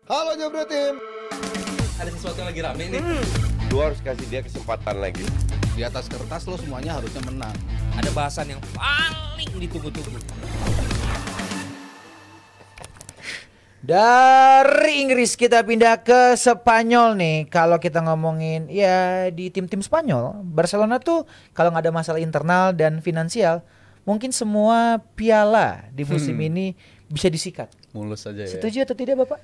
Halo Jabra Tim. Ada sesuatu yang lagi rame nih. Lu harus kasih dia kesempatan lagi. Di atas kertas lo semuanya harusnya menang. Ada bahasan yang paling ditunggu-tunggu. Dari Inggris kita pindah ke Spanyol nih. Kalau kita ngomongin ya di tim-tim Spanyol, Barcelona tuh kalau nggak ada masalah internal dan finansial, mungkin semua piala di musim ini bisa disikat. Mulus saja ya. Setuju atau tidak Bapak?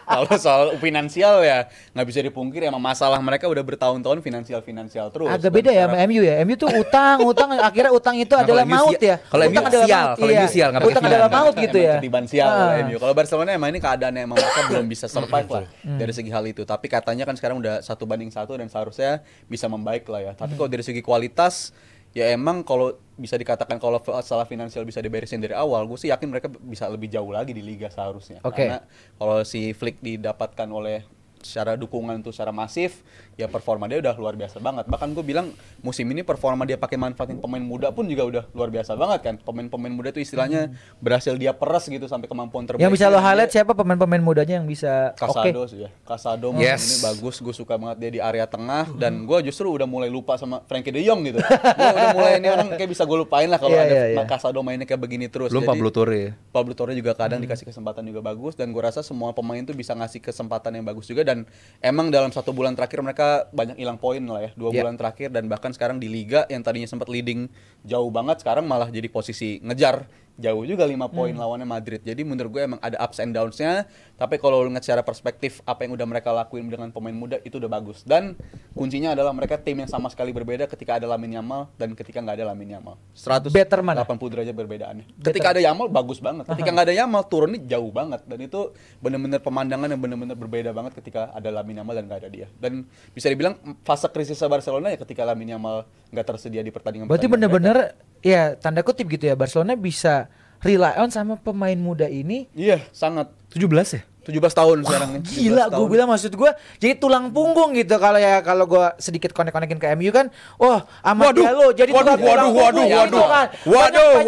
Kalau soal finansial ya nggak bisa dipungkiri, emang masalah mereka udah bertahun-tahun finansial terus. Agak beda ya sama MU ya. MU tuh utang akhirnya utang itu adalah kalau MU maut ya. kalau Utang MU adalah sial, maut, kalau iya. MU sial, nggak pakai Utang final. adalah maut gitu ya. Ketiban sial kalau MU. Kalau Barcelona emang ini keadaannya emang mereka belum bisa survive lah dari segi hal itu. Tapi katanya kan sekarang udah 1-1 dan seharusnya bisa membaik lah ya. Tapi kalau dari segi kualitas ya emang kalau bisa dikatakan kalau masalah finansial bisa diberesin dari awal, gue sih yakin mereka bisa lebih jauh lagi di liga seharusnya. Oke. Karena kalau si Flick didapatkan oleh secara dukungan tuh secara masif, ya performa dia udah luar biasa banget. Bahkan gue bilang musim ini performa dia pakai manfaatin pemain muda pun juga udah luar biasa banget kan. Pemain-pemain muda tuh istilahnya berhasil dia peres gitu sampai kemampuan terbaik. Yang bisa lo highlight siapa pemain-pemain mudanya yang bisa Casado sih ya. Casado Yes. ini bagus, gue suka banget dia di area tengah dan gue justru udah mulai lupa sama Frankie De Jong gitu. Gue udah mulai ini orang kayak bisa gue lupain lah kalau ada Casado mainnya kayak begini terus. Belum Pablo Torre. Pablo Torre juga kadang dikasih kesempatan juga bagus dan gue rasa semua pemain tuh bisa ngasih kesempatan yang bagus juga dan emang dalam 1 bulan terakhir mereka banyak hilang poin lah ya 2 bulan terakhir dan bahkan sekarang di Liga yang tadinya sempat leading jauh banget sekarang malah jadi posisi ngejar jauh juga 5 poin lawannya Madrid. Jadi menurut gue emang ada ups and downs-nya, tapi kalau lu ngeliat secara perspektif apa yang udah mereka lakuin dengan pemain muda itu udah bagus. Dan kuncinya adalah mereka tim yang sama sekali berbeda ketika ada Lamine Yamal dan ketika nggak ada Lamine Yamal. 180 Better mana? derajat perbedaannya. Ketika ada Yamal bagus banget. Ketika nggak ada Yamal turunnya jauh banget dan itu benar-benar pemandangan yang benar-benar berbeda banget ketika ada Lamine Yamal dan nggak ada dia. Dan bisa dibilang fase krisisnya Barcelona ya ketika Lamine Yamal nggak tersedia di pertandingan. Berarti bener-bener ya tanda kutip gitu ya, Barcelona bisa rely on sama pemain muda ini. Iya, sangat. 17 ya? 17 tahun sekarang nih. Gila, gue bilang maksud gue jadi tulang punggung gitu kalau gue sedikit konek-konekin ke MU kan. Oh, Amad Diallo jadi tulang punggung gitu kan. Waduh.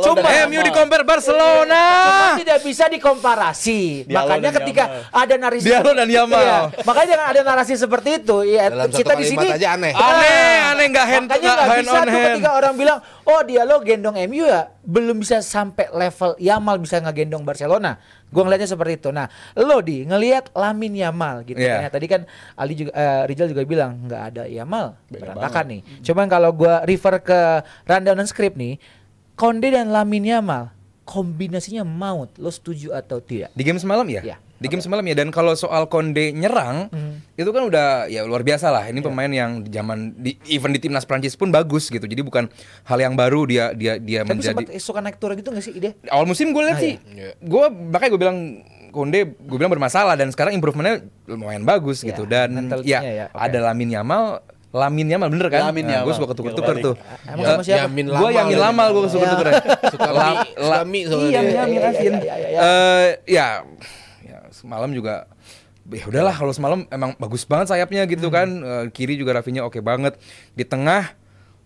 Cuma MU di compare Barcelona. Cuma tidak bisa dikomparasi. Diallo Makanya dan ketika ada narasi Diallo dan Yamal. Iya, makanya dengan ada narasi seperti itu, ya Dalam satu kita di sini kalimat aja aneh. Aneh nggak hand makanya nggak hand bisa on tuh hand. ketika orang bilang oh Diallo gendong MU ya belum bisa sampai level Yamal bisa ngegendong Barcelona. Gue ngelihatnya seperti itu. Nah, lo ngelihat Lamine Yamal gitu kan. Yeah. Ya, tadi kan Ali juga Rizal juga bilang nggak ada Yamal Beda berantakan nih. Cuman kalau gue refer ke rundown script nih, Konde dan Lamine Yamal kombinasinya maut. Lo setuju atau tidak? Di game semalam ya? Iya. Di game semalam ya, dan kalau soal Konde nyerang itu kan udah ya luar biasa lah. Ini pemain yang even di timnas Prancis pun bagus gitu. Jadi bukan hal yang baru dia Tapi menjadi. sempat suka naik turun gitu nggak sih ide? Awal musim gue lihat sih, makanya gue bilang Konde gue bilang bermasalah dan sekarang improvementnya lumayan bagus gitu dan mentalitinya ya, oke. ada Lamine Yamal bener kan? Lamine Yamal. Gue suka tuker-tuker tuh. Emang sama siapa? Gue Yamin Lamal gue suka tuker. Suka mie soalnya. Iya, Yamin Afin. Ya semalam juga ya udahlah, kalau semalam emang bagus banget sayapnya gitu kan. Kiri juga Rafinha oke banget. Di tengah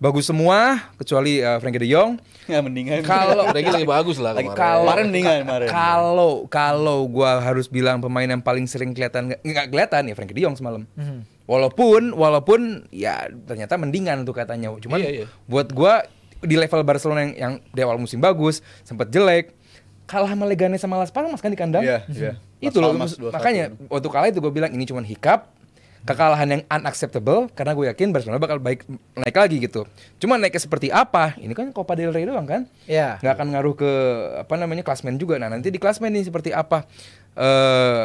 bagus semua kecuali Frankie De Jong. Ya mendingan. Kalau Frankie lagi bagus lah Kemarin mendingan kemarin. Kalau gua harus bilang pemain yang paling sering nggak kelihatan ya Frankie De Jong semalam. Walaupun ya ternyata mendingan tuh katanya. Cuman buat gua di level Barcelona yang di awal musim bagus, sempat jelek, kalah sama Leganes sama Las Palmas kan di kandang. Iya. Itu loh makanya waktu kalah itu gue bilang ini cuma hiccup, kekalahan yang unacceptable karena gue yakin Barcelona bakal naik lagi gitu. Cuma naiknya seperti apa? Ini kan Copa del Rey doang kan? Iya. Nggak akan ngaruh ke klasmen juga. Nah, nanti di klasmen nih seperti apa?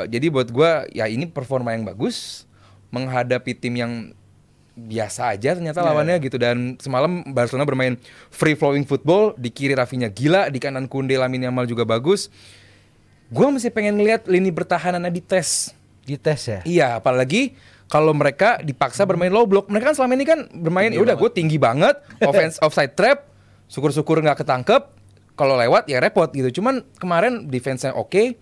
Jadi buat gue ya ini performa yang bagus menghadapi tim yang biasa aja ternyata lawannya gitu. Dan semalam Barcelona bermain free flowing football, di kiri Rafinha gila, di kanan Koundé, Lamine Yamal juga bagus. Gue masih pengen lihat lini pertahanannya dites ya. Iya, apalagi kalau mereka dipaksa bermain low block. Mereka kan selama ini kan bermain ya udah gue tinggi banget, offense offside trap, syukur-syukur nggak ketangkep, kalau lewat ya repot gitu. Cuman kemarin defense-nya oke,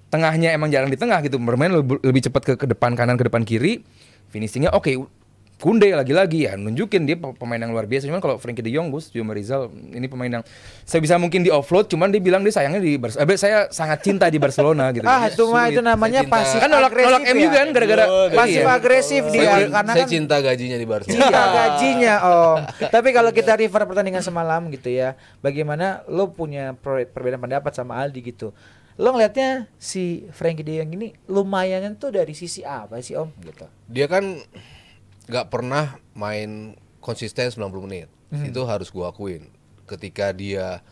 tengahnya emang jarang di tengah gitu, bermain lebih cepat ke depan kanan, ke depan kiri, finishingnya oke. Koundé lagi-lagi ya nunjukin dia pemain yang luar biasa. Cuman kalau Frenkie de Jong, gue setuju sama Rizal, ini pemain yang saya bisa mungkin di offload, cuman dia bilang dia sayangnya di saya sangat cinta di Barcelona gitu. Itu mah itu namanya pasif Kan nolak MU kan gara-gara pasif iya. agresif dia karena Saya kan cinta gajinya di Barca. cinta gajinya Om. Tapi kalau kita refer pertandingan semalam gitu ya, bagaimana lo punya perbedaan pendapat sama Aldi gitu. Lo ngelihatnya si Frenkie de Jong ini lumayan tuh dari sisi apa sih Om gitu. Dia kan nggak pernah main konsisten 90 menit. Itu harus gua akuin. Ketika dia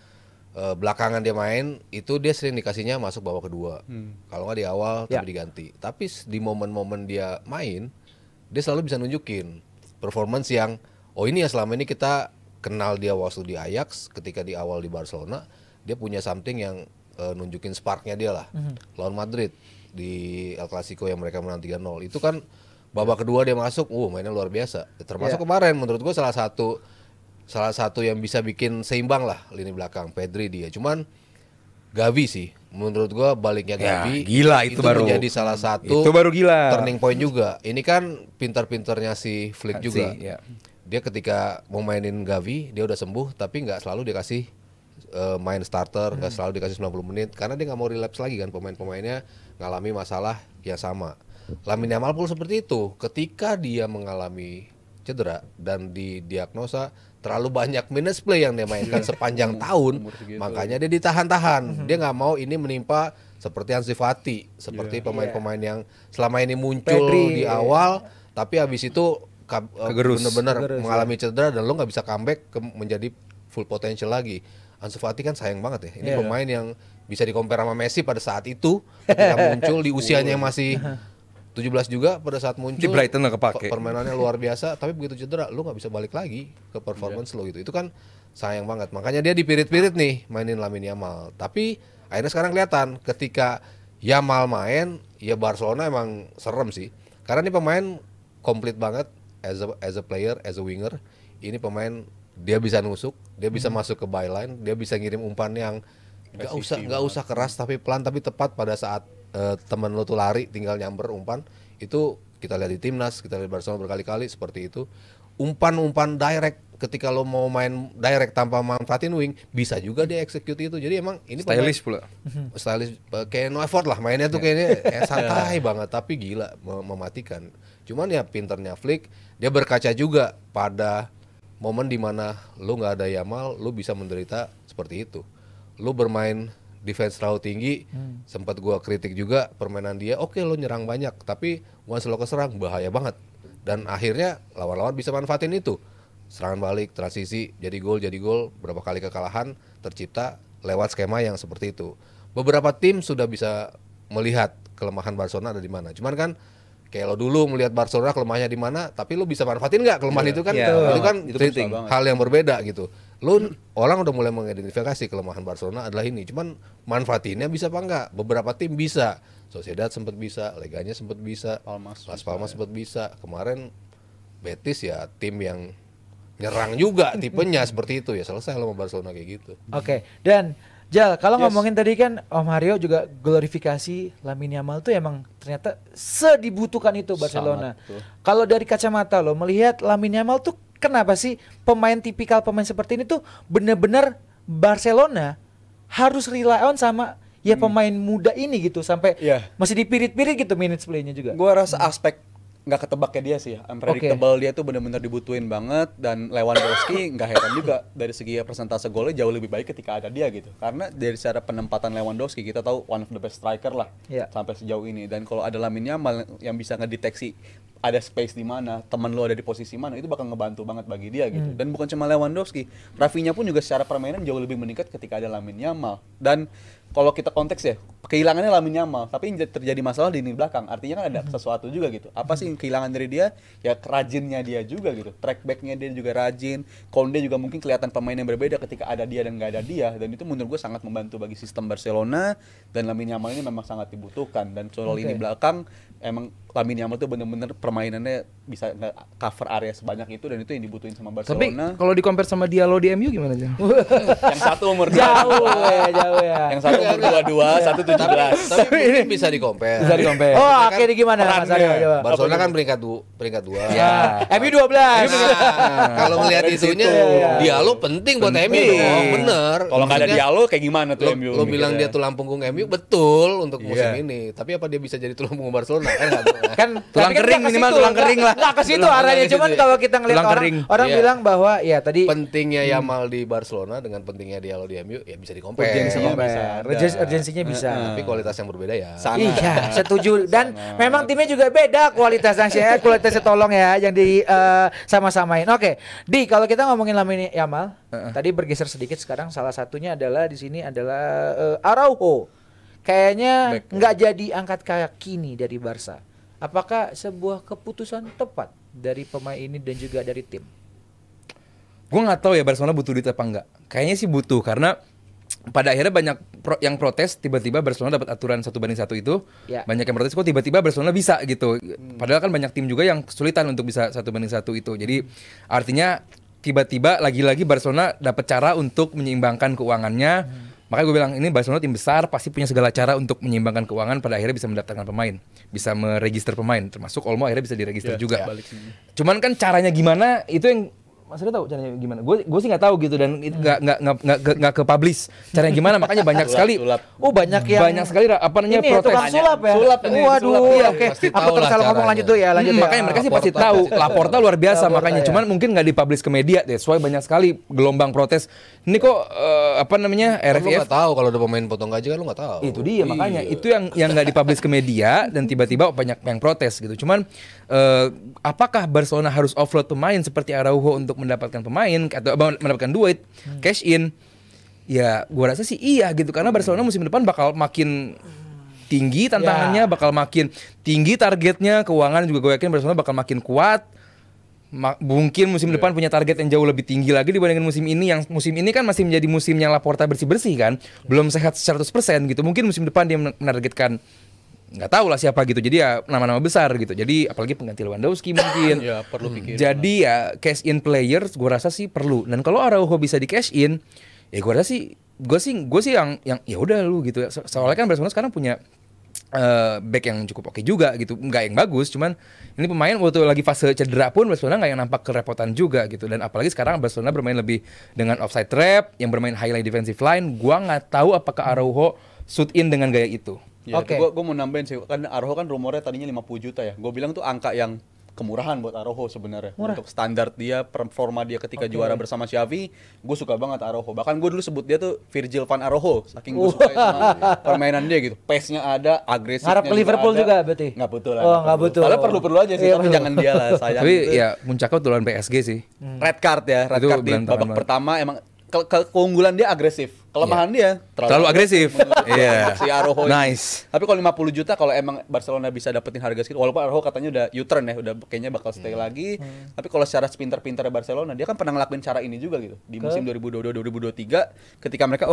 belakangan dia main, itu dia sering dikasihnya masuk babak kedua. Kalau nggak di awal tapi diganti. Tapi di momen-momen dia main, dia selalu bisa nunjukin performance yang ini yang selama ini kita kenal dia waktu di Ajax, ketika di awal di Barcelona, dia punya something yang nunjukin sparknya dia lah. Lawan Madrid di El Clasico yang mereka menang 3-0. Itu kan babak kedua dia masuk, mainnya luar biasa. Termasuk kemarin menurut gue salah satu yang bisa bikin seimbang lah lini belakang Pedri dia. Cuman Gavi sih, menurut gue baliknya Gavi gila itu baru menjadi salah satu itu baru gila. turning point juga. Ini kan pintar-pintarnya si Flick juga. Ya. Dia ketika mau mainin Gavi, dia udah sembuh, tapi nggak selalu dikasih main starter, nggak selalu dikasih 90 menit karena dia nggak mau relapse lagi kan, pemain-pemainnya ngalami masalah yang sama. Lamine Yamal pun seperti itu. Ketika dia mengalami cedera dan didiagnosa terlalu banyak minutes play yang dia mainkan sepanjang tahun, makanya dia ditahan-tahan. Dia nggak mau ini menimpa seperti Ansu Fati, seperti pemain-pemain yang selama ini muncul Pedri, di awal, tapi habis itu Kegerus. benar-benar mengalami cedera dan lo nggak bisa comeback menjadi full potential lagi. Ansu Fati kan sayang banget ya. Ini pemain yang bisa dikompar sama Messi pada saat itu ketika muncul di usianya yang masih 17 juga pada saat muncul. Di Brighton nggak kepake. Permainannya luar biasa, tapi begitu cedera lu nggak bisa balik lagi ke performance lo gitu. Itu kan sayang banget. Makanya dia dipirit-pirit nih mainin Lamine Yamal. Tapi akhirnya sekarang kelihatan ketika Yamal main, ya Barcelona emang serem sih. Karena ini pemain komplit banget as a player, as a winger. Ini pemain dia bisa nusuk, dia bisa masuk ke byline, dia bisa ngirim umpan yang nggak usah keras tapi pelan tapi tepat pada saat teman lo tuh lari tinggal nyamber umpan. Itu kita lihat di timnas, kita lihat Barcelona berkali-kali seperti itu. Umpan-umpan direct ketika lo mau main direct tanpa manfaatin wing bisa juga dia execute itu. Jadi emang ini Stylish pula. Stylish kayak no effort lah mainnya tuh kayaknya santai banget tapi gila mematikan. Cuman ya pinternya Flick, dia berkaca juga pada momen dimana lo nggak ada Yamal, lo bisa menderita seperti itu. Lo bermain defense terlalu tinggi, sempat gua kritik juga permainan dia. Oke, lo nyerang banyak, tapi once lo keserang bahaya banget. Dan akhirnya lawan-lawan bisa manfaatin itu. Serangan balik, transisi, jadi gol, berapa kali kekalahan tercipta lewat skema yang seperti itu. Beberapa tim sudah bisa melihat kelemahan Barcelona ada di mana. Cuman kan kayak lo dulu melihat Barcelona kelemahannya di mana, tapi lo bisa manfaatin nggak kelemahan itu kan? Itu kan hal yang berbeda gitu. Lo orang udah mulai mengidentifikasi kelemahan Barcelona adalah ini, cuman manfaatinnya bisa apa enggak? Beberapa tim bisa. Sociedad sempat bisa, Leganya sempat bisa, Las Palmas sempat bisa. Kemarin Betis ya tim yang nyerang juga tipenya seperti itu ya, selesai lo sama Barcelona kayak gitu. Oke. Dan Jal, kalau ngomongin tadi kan Om Mario juga glorifikasi Lamine Yamal tuh emang ternyata sedibutuhkan itu Barcelona. Kalau dari kacamata lo melihat Lamine Yamal tuh kenapa sih tipikal pemain seperti ini tuh bener-bener Barcelona harus rely on sama pemain muda ini gitu sampai masih dipirit-pirit gitu minutes play-nya juga. Gua rasa aspek nggak ketebaknya dia sih ya, unpredictable dia tuh benar-benar dibutuhin banget. Dan Lewandowski nggak heran juga dari segi persentase golnya jauh lebih baik ketika ada dia gitu, karena dari secara penempatan Lewandowski kita tahu one of the best striker lah sampai sejauh ini. Dan kalau ada Lamine Yamal yang bisa ngedeteksi ada space di mana, teman lo ada di posisi mana, itu bakal ngebantu banget bagi dia gitu. Dan bukan cuma Lewandowski, Rafinha pun juga secara permainan jauh lebih meningkat ketika ada Lamine Yamal. Dan kalau kita konteks ya, kehilangannya Lamine Yamal, tapi yang terjadi masalah di lini belakang. Artinya kan ada sesuatu juga gitu. Apa sih yang kehilangan dari dia? Ya rajinnya dia juga gitu. Track backnya dia juga rajin. Koundé juga mungkin kelihatan pemain yang berbeda ketika ada dia dan nggak ada dia. Dan itu menurut gue sangat membantu bagi sistem Barcelona. Dan Lamine Yamal ini memang sangat dibutuhkan. Dan soal lini belakang, emang Lamine Yamal tuh bener-bener permainannya bisa cover area sebanyak itu dan itu yang dibutuhin sama Tapi Barcelona. kalau di compare sama Diallo di MU gimana aja? Yang satu umur Jauh ya. Yang satu umur 22, satu 17. Tapi ini bisa di-compare. Bisa di compare. Oh, akhirnya gimana Mas Aryo? Coba. Barcelona kan peringkat 2. Ya. MU 12. Nah, kalau melihat Dari itunya, situ. Diallo penting buat MU. Penting. Oh, bener. Kalau nggak ada Maksudnya, Diallo kayak gimana tuh MU? lo bilang dia tulang punggung MU betul untuk musim Iya. ini. Tapi apa dia bisa jadi tulang punggung Barcelona? Kan nggak tahu. Kan Tulang tapi kan kering nggak ke minimal, situ, tulang kering lah. Nggak ke situ Tulang arahnya. kering Cuman gitu ya. kalau kita ngeliat Tulang orang kering. Iya. bilang bahwa ya tadi Pentingnya Yamal di Barcelona dengan pentingnya Diallo di MU ya bisa di-compare. Urgensinya bisa ada. urgensinya bisa. Tapi kualitas yang berbeda ya. Sangat. Iya, setuju. Dan memang timnya juga beda kualitasnya, kualitasnya tolong ya yang di sama-samain. Oke, Di kalau kita ngomongin Lamine Yamal, tadi bergeser sedikit sekarang salah satunya adalah di sini adalah Araujo. Kayaknya Back. nggak jadi angkat kaki nih dari Barca. Apakah sebuah keputusan tepat dari pemain ini dan juga dari tim? Gue nggak tahu ya Barcelona butuh duit apa enggak. Kayaknya sih butuh karena pada akhirnya banyak yang protes tiba-tiba Barcelona dapat aturan 1:1 itu. Ya. Banyak yang protes kok tiba-tiba Barcelona bisa gitu. Padahal kan banyak tim juga yang kesulitan untuk bisa 1:1 itu. Jadi artinya tiba-tiba lagi-lagi Barcelona dapat cara untuk menyeimbangkan keuangannya. Makanya gue bilang ini Barcelona tim besar pasti punya segala cara untuk menyeimbangkan keuangan pada akhirnya bisa mendatangkan pemain, bisa meregister pemain, termasuk Olmo akhirnya bisa diregister juga. balik sini. Cuman kan caranya gimana itu yang Mas Rida tahu caranya gimana? Gue sih nggak tahu gitu dan itu nggak ke publish caranya gimana, makanya banyak sekali. Sulap. Oh banyak yang Banyak sekali apa namanya ini ya, protes. tukang sulap ya. Sulap ini, Waduh, sulap, iya. oke. Pasti Aku tahu lah tersalah ngomong caranya. lanjut tuh ya, lanjut ya. Makanya mereka sih pasti Laporta tahu. pasti tahu. Laporta luar biasa Laporta, makanya. ya. Cuman mungkin nggak dipublish ke media deh. Soalnya banyak sekali gelombang protes. Ini kok apa namanya Lu RFF nggak tahu kalau ada pemain potong gaji kan lu nggak tahu. itu dia makanya itu yang nggak dipublish ke media dan tiba-tiba banyak yang protes gitu. Cuman apakah Barcelona harus offload pemain seperti Araujo untuk mendapatkan pemain atau mendapatkan duit cash in? Ya gua rasa sih iya gitu karena Barcelona musim depan bakal makin tinggi tantangannya, bakal makin tinggi targetnya, keuangan juga gue yakin Barcelona bakal makin kuat. Mungkin musim depan punya target yang jauh lebih tinggi lagi dibandingkan musim ini. Yang musim ini kan masih menjadi musim yang Laporta bersih-bersih kan, belum sehat 100% gitu. Mungkin musim depan dia menargetkan nggak tahu lah siapa gitu. Jadi ya nama-nama besar gitu. Jadi apalagi pengganti Lewandowski mungkin. Ya perlu pikirin. Jadi ya cash in players gue rasa sih perlu. Dan kalau Araujo bisa di cash in, ya gue rasa sih gue sih yang ya udah lu gitu. Soalnya kan Barcelona sekarang punya back yang cukup oke juga gitu, nggak yang bagus, cuman ini pemain waktu lagi fase cedera pun Barcelona nggak yang nampak kerepotan juga gitu, dan apalagi sekarang Barcelona bermain lebih dengan offside trap, yang bermain highlight defensive line, gua nggak tahu apakah Araujo suit in dengan gaya itu. Ya, Oke. gue mau nambahin sih, kan Araujo kan rumornya tadinya 50 juta ya. Gue bilang tuh angka yang kemurahan buat Araujo sebenarnya. Untuk standar dia, performa dia ketika juara bersama Xavi, gue suka banget Araujo. Bahkan gue dulu sebut dia tuh Virgil van Araujo, saking gue suka sama permainan dia gitu. Pace-nya ada, agresifnya Ngarap ke Liverpool ada. juga berarti? Nggak betul lah. Oh, nggak butuh. Padahal perlu-perlu aja sih, Iya, tapi perlu. jangan dia lah, sayang. Tapi gitu. ya puncaknya tuh lawan PSG sih. Red card ya, red Itu card di berantakan babak banget. pertama emang keunggulan dia agresif. Kelemahan dia Terlalu agresif. Iya. Si Araujo. Nice. Tapi kalau 50 juta kalau emang Barcelona bisa dapetin harga segitu, walaupun Araujo katanya udah U-turn ya, udah kayaknya bakal stay lagi. Tapi kalau secara sepintar-pintarnya Barcelona, dia kan pernah ngelakuin cara ini juga gitu. Di musim 2022-2023 ketika mereka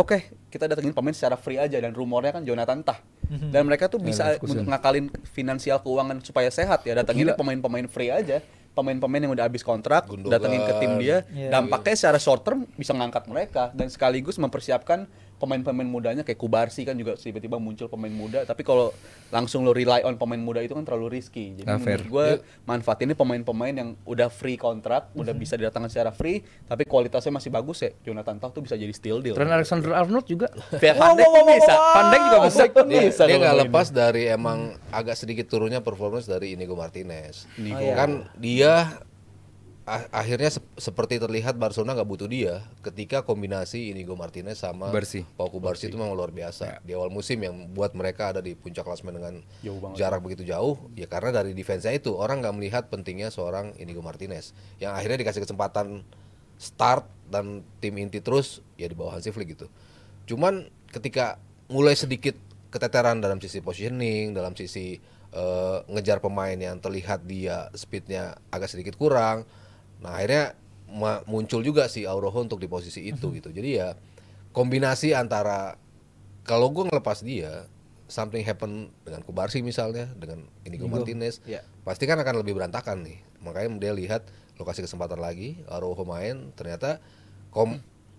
kita datengin pemain secara free aja, dan rumornya kan Jonathan Tah. Dan mereka tuh bisa Leverkusen. ngakalin finansial keuangan supaya sehat ya, datengin pemain-pemain free aja. Pemain-pemain yang udah habis kontrak, Gundogan. datengin ke tim dia, Iya. dampaknya secara short term bisa ngangkat mereka dan sekaligus mempersiapkan pemain-pemain mudanya kayak Kubarsi kan juga tiba-tiba muncul pemain muda, tapi kalau langsung lo rely on pemain muda itu kan terlalu risky. Jadi Nggak fair. menurut gue manfaatinnya pemain-pemain yang udah free kontrak, udah bisa didatangkan secara free, tapi kualitasnya masih bagus ya. Jonathan Tah tuh bisa jadi steal deal. Trent Alexander-Arnold juga. Van Dijk pun bisa. Van Dijk juga bisa. Dia nggak lepas dari emang agak sedikit turunnya performance dari Inigo Martinez. Kan dia akhirnya seperti terlihat Barcelona nggak butuh dia ketika kombinasi Inigo Martinez sama Kubarsi. Pau Kubarsi itu memang luar biasa di awal musim yang buat mereka ada di puncak klasemen dengan Jauh banget. jarak begitu jauh ya karena dari defense-nya itu orang nggak melihat pentingnya seorang Inigo Martinez yang akhirnya dikasih kesempatan start dan tim inti terus ya di bawah Hansi Flick gitu. Cuman ketika mulai sedikit keteteran dalam sisi positioning, dalam sisi ngejar pemain yang terlihat dia speednya agak sedikit kurang. Nah akhirnya muncul juga si Araujo untuk di posisi itu gitu. Jadi ya kombinasi antara kalau gue ngelepas dia, something happen dengan Kubarsi misalnya, dengan Inigo Martinez, Iya. pasti kan akan lebih berantakan nih. Makanya dia lihat lo kasih kesempatan lagi, Araujo main, ternyata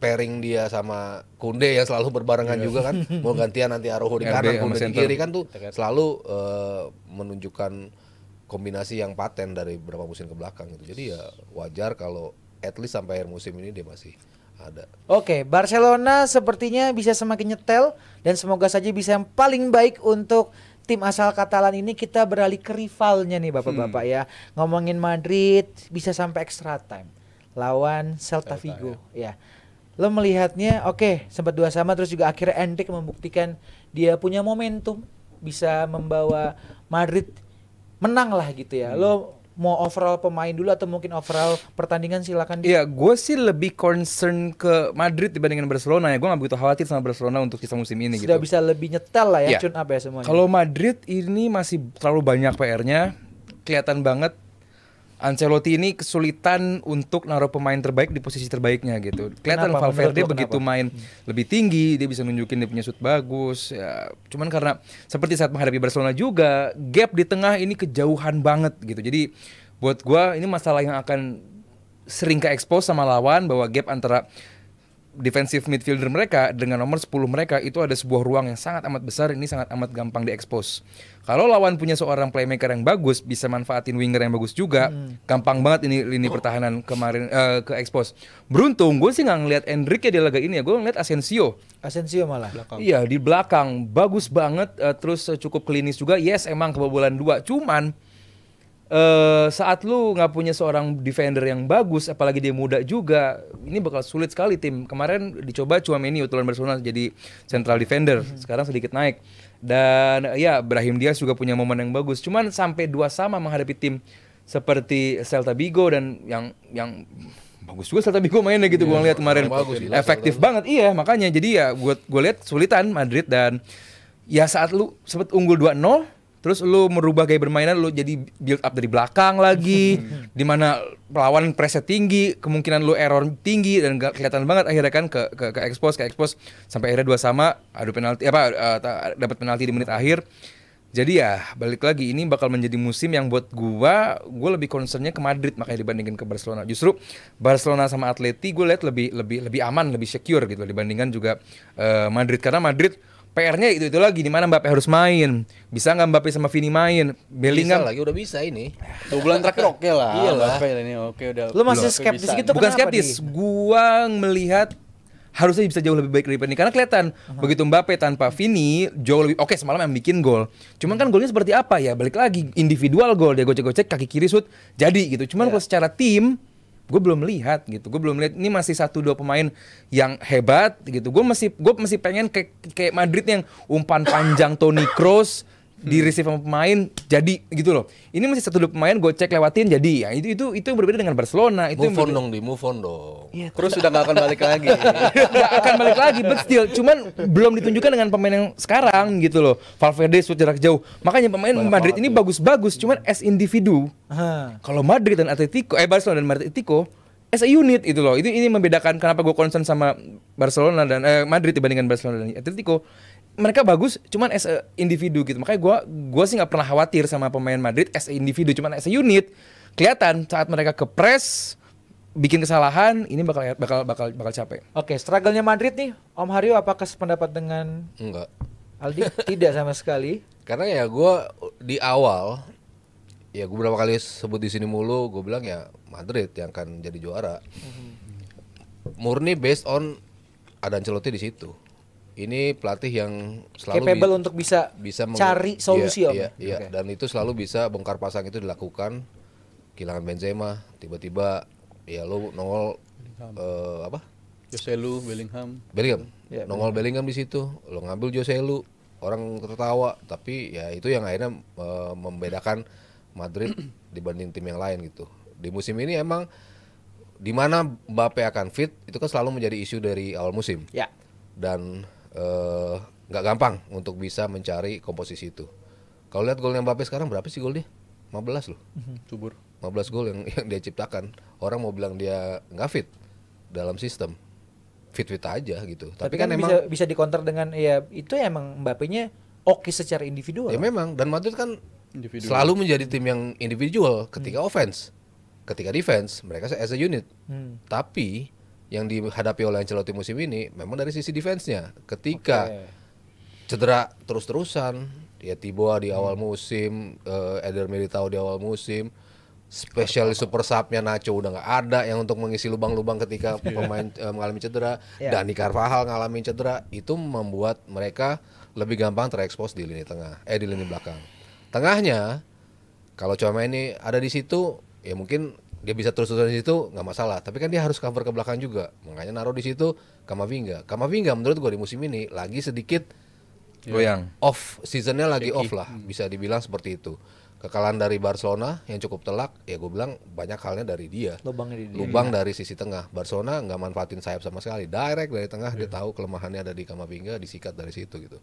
pairing dia sama Kunde yang selalu berbarengan juga kan, mau gantian nanti Araujo di kanan, Kunde di kiri kan tuh selalu menunjukkan kombinasi yang paten dari beberapa musim ke belakang gitu. Jadi ya wajar kalau at least sampai akhir musim ini dia masih ada. Oke, Barcelona sepertinya bisa semakin nyetel dan semoga saja bisa yang paling baik untuk tim asal Katalan ini. Kita beralih ke rivalnya nih Bapak-bapak ya. Ngomongin Madrid bisa sampai extra time lawan Celta Vigo ya. Lo melihatnya oke, sempat 2-2 terus juga akhirnya Endrick membuktikan dia punya momentum bisa membawa Madrid menang lah gitu ya. Lo mau overall pemain dulu atau mungkin overall pertandingan silakan. Iya, gue sih lebih concern ke Madrid dibandingkan Barcelona ya. Gue gak begitu khawatir sama Barcelona untuk sisa musim ini. Sudah gitu. bisa lebih nyetel lah ya, Iya. tune up ya semuanya. Kalau Madrid ini masih terlalu banyak PR-nya. Kelihatan banget Ancelotti ini kesulitan untuk naruh pemain terbaik di posisi terbaiknya gitu. Kelihatan Kenapa? Valverde Menurut lo begitu kenapa? main lebih tinggi, dia bisa nunjukin dia punya shoot bagus. Ya, cuman karena seperti saat menghadapi Barcelona juga, gap di tengah ini kejauhan banget gitu. Jadi buat gua ini masalah yang akan sering ke-expose sama lawan, bahwa gap antara defensive midfielder mereka dengan nomor 10 mereka itu ada sebuah ruang yang sangat amat besar. Ini sangat amat gampang diekspos. Kalau lawan punya seorang playmaker yang bagus, bisa manfaatin winger yang bagus juga, gampang banget ini lini pertahanan kemarin ke expose. Beruntung gue sih nggak ngeliat Endrick ya di laga ini ya, gue ngeliat Asensio. Asensio malah. Iya, di belakang bagus banget, terus cukup klinis juga. Yes, emang kebobolan 2, cuman saat lu nggak punya seorang defender yang bagus, apalagi dia muda juga, ini bakal sulit sekali tim. Kemarin dicoba Tchouaméni utulan Barcelona jadi central defender, sekarang sedikit naik. Dan ya Brahim Diaz juga punya momen yang bagus. Cuman sampai 2-2 menghadapi tim seperti Celta Vigo dan yang bagus juga Celta Vigo mainnya gitu, gue ngeliat kemarin bagus, gila, efektif banget. Iya, makanya jadi ya gue lihat sulitan Madrid. Dan ya saat lu sempet unggul 2-0, terus lu merubah gaya permainan, lu jadi build up dari belakang lagi, di mana lawan pressnya tinggi, kemungkinan lu error tinggi, dan gak kelihatan banget akhirnya kan ke expose sampai akhirnya 2-2, adu penalti dapat penalti di menit akhir. Jadi ya balik lagi, ini bakal menjadi musim yang buat gua lebih concernnya ke Madrid makanya dibandingin ke Barcelona. Justru Barcelona sama Atleti gue lihat lebih aman, lebih secure gitu dibandingkan juga Madrid, karena Madrid PR-nya itu lagi, di mana Mbappe harus main. Bisa nggak Mbappe sama Vini main? Bellingham Bisa lagi, udah bisa ini. 2 bulan terakhir oke lah. Iyalah. Mbappe ini oke udah. Lu masih Mbappe skeptis bisa. gitu? bukan Kenapa, skeptis, Di? gua melihat harusnya bisa jauh lebih baik daripada ini, karena kelihatan begitu Mbappe tanpa Vini jauh lebih oke. Semalam yang bikin gol, cuman kan golnya seperti apa ya, balik lagi individual gol, dia gocek-gocek kaki kiri shoot jadi gitu. Cuman kalau secara tim gue belum melihat gitu, gue belum lihat. Ini masih 1-2 pemain yang hebat gitu. Gue masih pengen kayak Madrid yang umpan panjang Toni Kroos di receive sama pemain jadi gitu loh. Ini masih 1-2 pemain gue cek lewatin jadi ya. Itu yang berbeda dengan Barcelona. Itu Move on dong. Iya, Terus sudah nggak akan balik lagi. nggak akan balik lagi, but still, cuman belum ditunjukkan dengan pemain yang sekarang gitu loh. Valverde shoot jarak jauh, makanya pemain Madrid ini bagus-bagus, cuman as individu. Kalau Madrid dan Barcelona dan Atletico as a unit itu loh. Ini membedakan kenapa gue concern sama Barcelona dan Madrid dibandingkan Barcelona dan Atletico. Mereka bagus, cuman as a individu gitu. Makanya gue sih nggak pernah khawatir sama pemain Madrid as a individu, cuman as a unit. Kelihatan saat mereka ke press, bikin kesalahan, ini bakal capek. Oke, struggle-nya Madrid nih, Om Haryo apakah sependapat dengan Enggak. Aldi? Tidak sama sekali. Karena ya gue di awal, ya gue berapa kali sebut di sini mulu, gue bilang ya Madrid yang akan jadi juara. Murni based on ada Ancelotti di situ. Ini pelatih yang selalu Capable untuk bisa cari solusi, Om. Iya. Oke. Dan itu selalu bisa bongkar pasang itu dilakukan. Kehilangan Benzema, tiba-tiba ya lo nongol Joselu, Bellingham. Ya, nongol Bellingham di situ, lo ngambil Joselu, orang tertawa, tapi ya itu yang akhirnya membedakan Madrid dibanding tim yang lain gitu. Di musim ini emang di mana Mbappe akan fit itu kan selalu menjadi isu dari awal musim. Ya. Dan nggak gampang untuk bisa mencari komposisi itu. Kalau lihat golnya Mbappe sekarang berapa sih gol dia? 15 loh. Subur. 15 gol yang dia ciptakan. Orang mau bilang dia nggak fit dalam sistem. Fit-fit aja gitu. Tapi kan emang bisa dikonter dengan ya itu emang Mbappe-nya oke secara individual. Ya memang, dan Madrid kan Individu. selalu menjadi tim yang individual ketika offense. ketika defense mereka as a unit. Tapi yang dihadapi oleh Ancelotti musim ini memang dari sisi defense-nya. Ketika cedera terus-terusan, ya Tiboa di awal musim, Eder Militao di awal musim, spesialis super sub-nya Nacho udah nggak ada yang untuk mengisi lubang-lubang ketika pemain mengalami cedera. Dani Carvajal ngalamin cedera, itu membuat mereka lebih gampang terekspos di lini tengah, di lini belakang. Tengahnya, kalau Chouameni ini ada di situ, ya mungkin dia bisa terus-terusan di situ nggak masalah. Tapi kan dia harus cover ke belakang juga, makanya naruh di situ Camavinga. Camavinga menurut gue di musim ini lagi sedikit goyang. Off seasonnya lagi off lah, bisa dibilang seperti itu. Kekalahan dari Barcelona yang cukup telak, ya gue bilang banyak halnya dari dia. Lubang dari sisi tengah. Barcelona nggak manfaatin sayap sama sekali. Direct dari tengah, dia tahu kelemahannya ada di Camavinga, disikat dari situ gitu.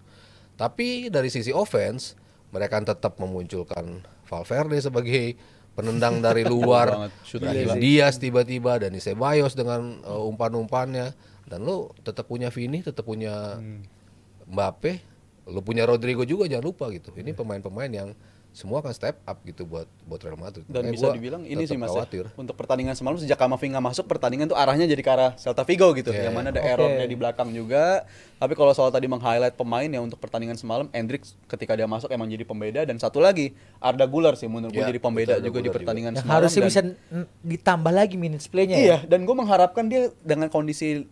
Tapi dari sisi offense, mereka tetap memunculkan Valverde sebagai penendang dari luar. Brahim Diaz tiba-tiba, Dani Ceballos dengan umpan-umpannya. Dan lo tetap punya Vini, tetap punya Mbappe, lo punya Rodrigo juga, jangan lupa gitu. Ini pemain-pemain yang semua akan step up gitu buat Real Madrid. Dan bisa dibilang ini sih Mas ya, untuk pertandingan semalam sejak Camavinga masuk, pertandingan tuh arahnya jadi ke arah Celta Vigo gitu, yang mana ada errornya di belakang juga. Tapi kalau soal tadi meng-highlight pemain ya untuk pertandingan semalam, Endrick ketika dia masuk emang jadi pembeda, dan satu lagi Arda Güler sih menurut gue jadi pembeda juga di pertandingan semalam. Harusnya bisa ditambah lagi minutes play-nya. Iya, dan gue mengharapkan dia dengan kondisi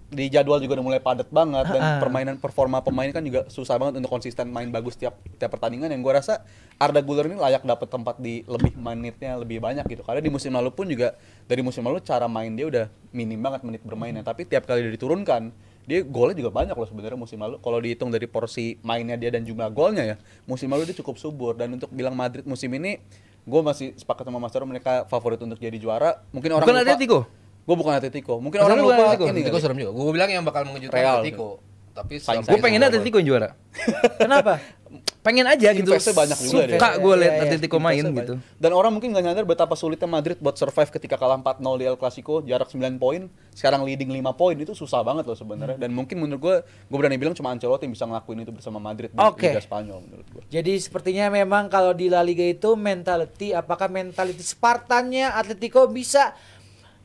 di jadwal juga udah mulai padat banget, dan performa pemain kan juga susah banget untuk konsisten main bagus tiap pertandingan. Yang gue rasa Arda Güler ini layak dapat tempat di menitnya lebih banyak gitu, karena di musim lalu pun juga, dari musim lalu cara main dia udah minim banget menit bermainnya, tapi tiap kali dia diturunkan dia golnya juga banyak loh sebenarnya musim lalu. Kalau dihitung dari porsi mainnya dia dan jumlah golnya ya, musim lalu dia cukup subur. Dan untuk bilang Madrid musim ini, gue masih sepakat sama Mas Taro, mereka favorit untuk jadi juara. Mungkin orang bukan lupa Atletico. Gue bukan Atletico. Mungkin orang lupa ini. Atletico serem juga. Gue bilang yang bakal mengejutkan Real. Atletico. Tapi Gue pengen Atletico yang juara. Kenapa? Pengen aja gitu. Investnya banyak juga deh. Suka gue liat Atletico main gitu. Dan orang mungkin gak nyadar betapa sulitnya Madrid buat survive ketika kalah 4-0 di El Clasico, jarak 9 poin, sekarang leading 5 poin, itu susah banget loh sebenarnya. Dan mungkin menurut gue berani bilang cuma Ancelotti yang bisa ngelakuin itu bersama Madrid di Liga Spanyol menurut gue. Jadi sepertinya memang kalau di La Liga itu mentality, apakah mentality Spartannya Atletico bisa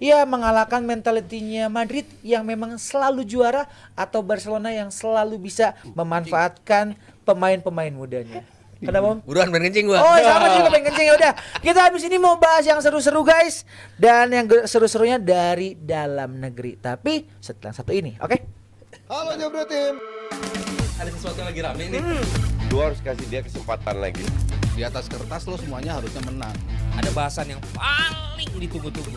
mengalahkan mentalitinya Madrid yang memang selalu juara, atau Barcelona yang selalu bisa memanfaatkan pemain-pemain mudanya. Kenapa? Buruan pengen kencing gua. Oh, sama juga pengen kencing. Ya udah. Kita habis ini mau bahas yang seru-seru guys, dan yang seru-serunya dari dalam negeri. Tapi setelah satu ini, oke? Halo Jabro Tim. Ada sesuatu yang lagi rame nih. Lu harus kasih dia kesempatan lagi. Di atas kertas lo semuanya harusnya menang. Ada bahasan yang paling ditunggu-tunggu.